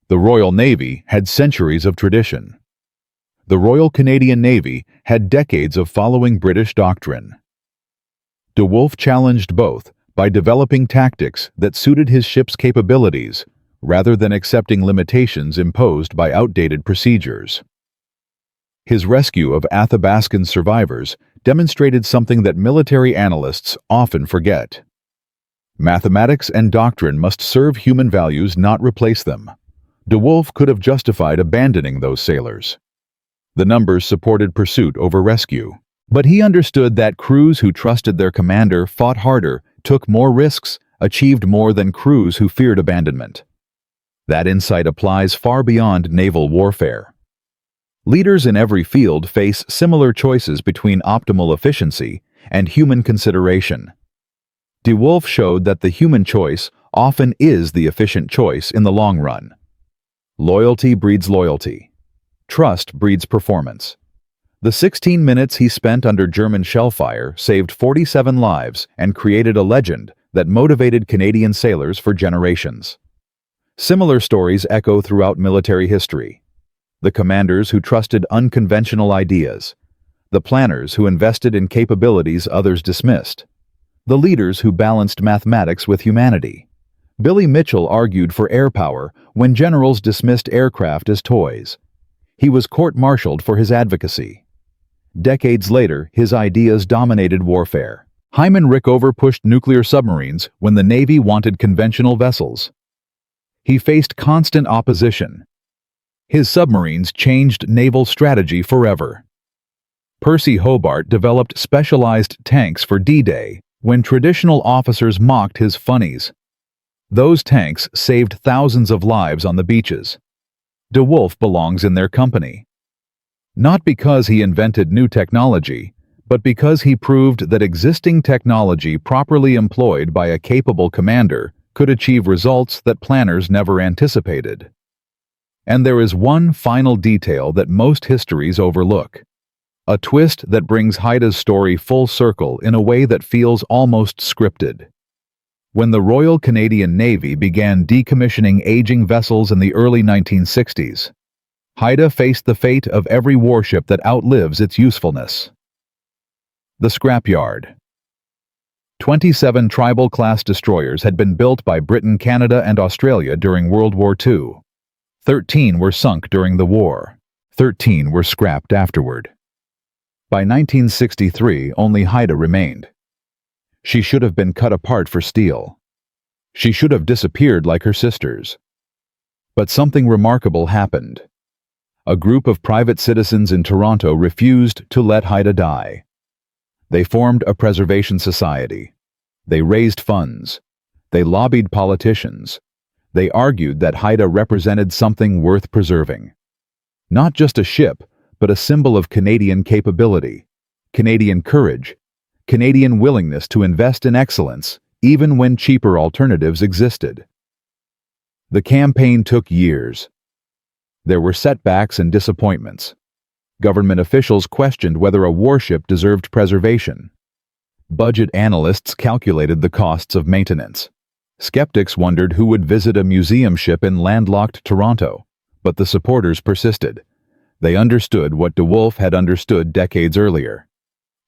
The Royal Navy had centuries of tradition. The Royal Canadian Navy had decades of following British doctrine. DeWolf challenged both by developing tactics that suited his ship's capabilities rather than accepting limitations imposed by outdated procedures. His rescue of Athabascan survivors demonstrated something that military analysts often forget. Mathematics and doctrine must serve human values, not replace them. DeWolf could have justified abandoning those sailors. The numbers supported pursuit over rescue. But he understood that crews who trusted their commander fought harder, took more risks, achieved more than crews who feared abandonment. That insight applies far beyond naval warfare. Leaders in every field face similar choices between optimal efficiency and human consideration. DeWolf showed that the human choice often is the efficient choice in the long run. Loyalty breeds loyalty. Trust breeds performance. The 16 minutes he spent under German shell fire saved 47 lives and created a legend that motivated Canadian sailors for generations. Similar stories echo throughout military history. The commanders who trusted unconventional ideas. The planners who invested in capabilities others dismissed. The leaders who balanced mathematics with humanity. Billy Mitchell argued for air power when generals dismissed aircraft as toys. He was court-martialed for his advocacy. Decades later, his ideas dominated warfare. Hyman Rickover pushed nuclear submarines when the Navy wanted conventional vessels. He faced constant opposition. His submarines changed naval strategy forever. Percy Hobart developed specialized tanks for D-Day when traditional officers mocked his funnies. Those tanks saved thousands of lives on the beaches. De Wolf belongs in their company. Not because he invented new technology, but because he proved that existing technology properly employed by a capable commander could achieve results that planners never anticipated. And there is one final detail that most histories overlook. A twist that brings Haida's story full circle in a way that feels almost scripted. When the Royal Canadian Navy began decommissioning aging vessels in the early 1960s, Haida faced the fate of every warship that outlives its usefulness. The scrapyard. 27 Tribal-class destroyers had been built by Britain, Canada, and Australia during World War II. 13 were sunk during the war. 13 were scrapped afterward. By 1963, only Haida remained. She should have been cut apart for steel. She should have disappeared like her sisters. But something remarkable happened. A group of private citizens in Toronto refused to let Haida die. They formed a preservation society. They raised funds. They lobbied politicians. They argued that Haida represented something worth preserving. Not just a ship, but a symbol of Canadian capability, Canadian courage, Canadian willingness to invest in excellence, even when cheaper alternatives existed. The campaign took years. There were setbacks and disappointments. Government officials questioned whether a warship deserved preservation. Budget analysts calculated the costs of maintenance. Skeptics wondered who would visit a museum ship in landlocked Toronto, but the supporters persisted. They understood what De Wolf had understood decades earlier.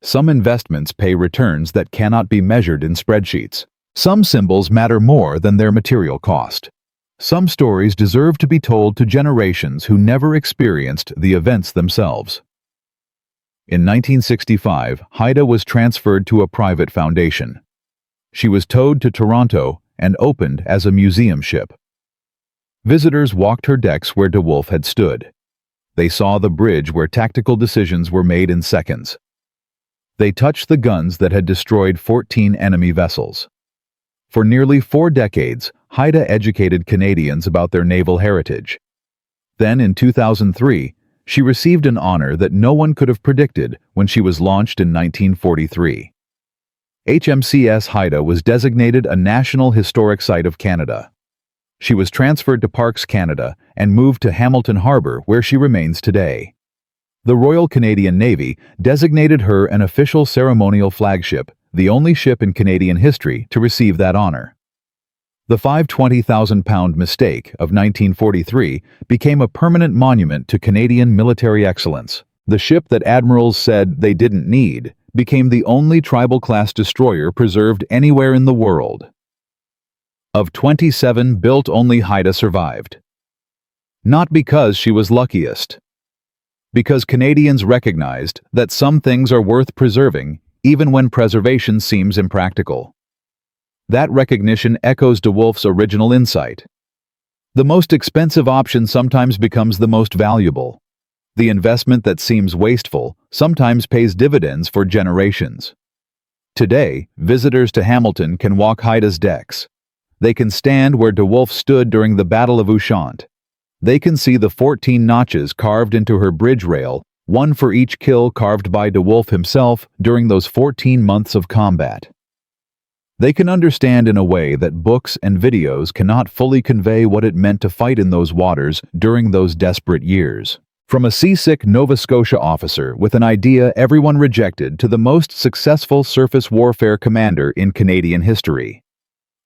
Some investments pay returns that cannot be measured in spreadsheets. Some symbols matter more than their material cost. Some stories deserve to be told to generations who never experienced the events themselves. In 1965, Haida was transferred to a private foundation. She was towed to Toronto and opened as a museum ship. Visitors walked her decks where De Wolf had stood. They saw the bridge where tactical decisions were made in seconds. They touched the guns that had destroyed 14 enemy vessels. For nearly 4 decades, Haida educated Canadians about their naval heritage. Then, in 2003, she received an honor that no one could have predicted when she was launched in 1943. HMCS Haida was designated a National Historic Site of Canada. She was transferred to Parks Canada and moved to Hamilton Harbour, where she remains today. The Royal Canadian Navy designated her an official ceremonial flagship, the only ship in Canadian history to receive that honor. The 520,000-pound mistake of 1943 became a permanent monument to Canadian military excellence. The ship that admirals said they didn't need became the only tribal-class destroyer preserved anywhere in the world. Of 27 built, only Haida survived. Not because she was luckiest. Because Canadians recognized that some things are worth preserving even when preservation seems impractical. That recognition echoes De Wolf's original insight. The most expensive option sometimes becomes the most valuable. The investment that seems wasteful sometimes pays dividends for generations. Today, visitors to Hamilton can walk Haida's decks. They can stand where De Wolf stood during the Battle of Ushant. They can see the 14 notches carved into her bridge rail, one for each kill carved by De Wolf himself during those 14 months of combat. They can understand in a way that books and videos cannot fully convey what it meant to fight in those waters during those desperate years. From a seasick Nova Scotia officer with an idea everyone rejected to the most successful surface warfare commander in Canadian history.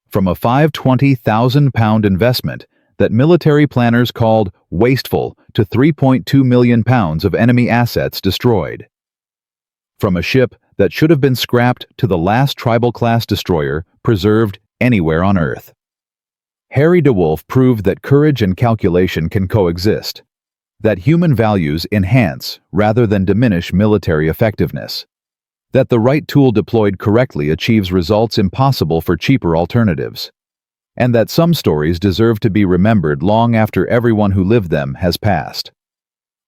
From a 520,000-pound investment that military planners called wasteful to 3.2 million pounds of enemy assets destroyed. From a ship that should have been scrapped to the last tribal-class destroyer preserved anywhere on Earth. Harry De Wolf proved that courage and calculation can coexist, that human values enhance rather than diminish military effectiveness, that the right tool deployed correctly achieves results impossible for cheaper alternatives, and that some stories deserve to be remembered long after everyone who lived them has passed.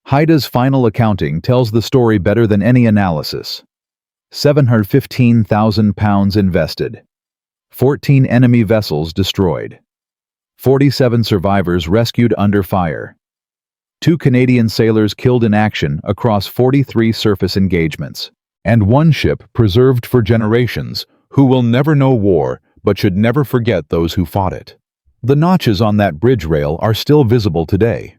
Haida's final accounting tells the story better than any analysis. 715,000 pounds invested. 14 enemy vessels destroyed. 47 survivors rescued under fire. 2 Canadian sailors killed in action across 43 surface engagements. And 1 ship preserved for generations who will never know war but should never forget those who fought it. The notches on that bridge rail are still visible today.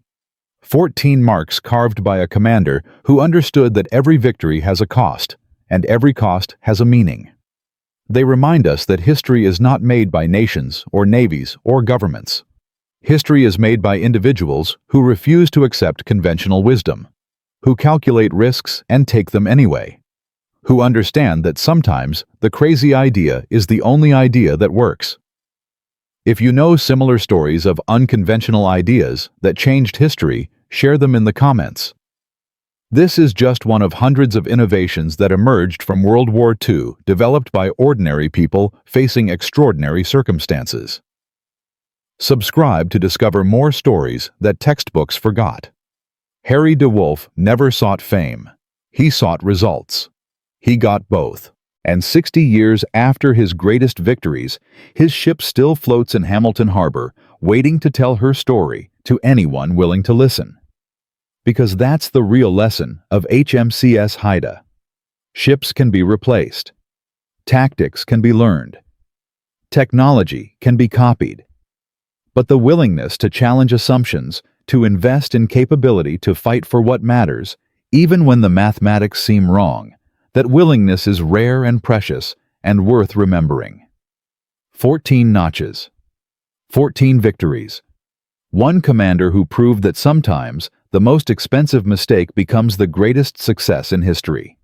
14 marks carved by a commander who understood that every victory has a cost, and every cost has a meaning. They remind us that history is not made by nations or navies or governments. History is made by individuals who refuse to accept conventional wisdom, who calculate risks and take them anyway, who understand that sometimes the crazy idea is the only idea that works. If you know similar stories of unconventional ideas that changed history, share them in the comments. This is just one of hundreds of innovations that emerged from World War II, developed by ordinary people facing extraordinary circumstances. Subscribe to discover more stories that textbooks forgot. Harry DeWolf never sought fame. He sought results. He got both. And 60 years after his greatest victories, his ship still floats in Hamilton Harbor, waiting to tell her story to anyone willing to listen. Because that's the real lesson of HMCS Haida. Ships can be replaced. Tactics can be learned. Technology can be copied. But the willingness to challenge assumptions, to invest in capability to fight for what matters, even when the mathematics seem wrong, that willingness is rare and precious and worth remembering. 14 notches. 14 victories. 1 commander who proved that sometimes the most expensive mistake becomes the greatest success in history.